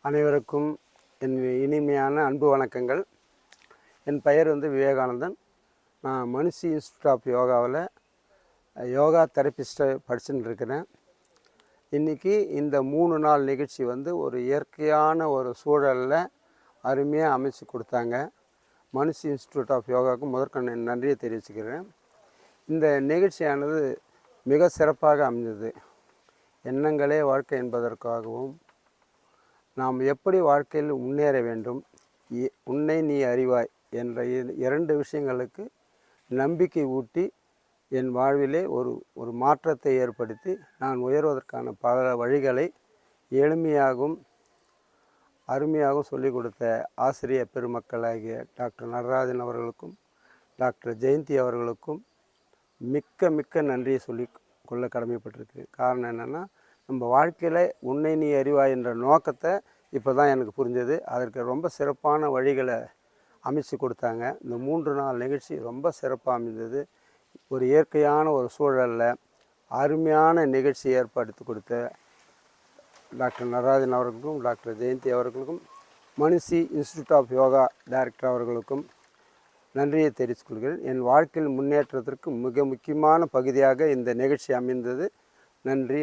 அனைவருக்கும் என் இனிமையான அன்பு வணக்கங்கள். என் பெயர் விவேகானந்தன். நான் மனுஷி இன்ஸ்டியூட் ஆஃப் யோகாவில் யோகா தெரபிஸ்ட்டை படிச்சுட்டு இருக்கிறேன். இன்றைக்கி இந்த 3 நாள் நிகழ்ச்சி ஒரு இயற்கையான ஒரு சூழலில் அருமையாக அமைச்சு கொடுத்தாங்க. மனுஷி இன்ஸ்டியூட் ஆஃப் யோகாவுக்கு முதற்கண் நன்றியை தெரிவிச்சுக்கிறேன். இந்த நிகழ்ச்சியானது மிக சிறப்பாக அமைந்தது. எண்ணங்களே வாழ்க்கை என்பதற்காகவும் நாம் எப்படி வாழ்க்கையில் முன்னேற வேண்டும், உன்னை நீ அறிவாய் என்ற 2 விஷயங்களுக்கு நம்பிக்கை ஊட்டி என் வாழ்விலே ஒரு மாற்றத்தை ஏற்படுத்தி நான் உயர்வதற்கான பல வழிகளை எளிமையாகவும் அருமையாகவும் சொல்லிக் கொடுத்த ஆசிரியர் பெருமக்களாகிய டாக்டர் நடராஜன் அவர்களுக்கும் டாக்டர் ஜெயந்தி அவர்களுக்கும் மிக்க நன்றியை சொல்லி கொள்ள கடமைப்பட்டிருக்கு. காரணம் என்னென்னா, நம்ம வாழ்க்கையில் உன்னை நீ அறிவாய் என்ற நோக்கத்தை இப்போ தான் எனக்கு புரிஞ்சது. அதற்கு ரொம்ப சிறப்பான வழிகளை அமைச்சு கொடுத்தாங்க. இந்த 3 நாள் நிகழ்ச்சி ரொம்ப சிறப்பாக அமைந்தது. ஒரு இயற்கையான ஒரு சூழலில் அருமையான நிகழ்ச்சி ஏற்படுத்தி கொடுத்த டாக்டர் நடராஜன் அவர்களுக்கும் டாக்டர் ஜெயந்தி அவர்களுக்கும் மனுஷி இன்ஸ்டியூட் ஆஃப் யோகா டைரக்டர் அவர்களுக்கும் நன்றியை தெரிவித்துக் கொள்கிறேன். என் வாழ்க்கையில் முன்னேற்றத்திற்கு மிக முக்கியமான பகுதியாக இந்த நிகழ்ச்சி அமைந்தது. நன்றி.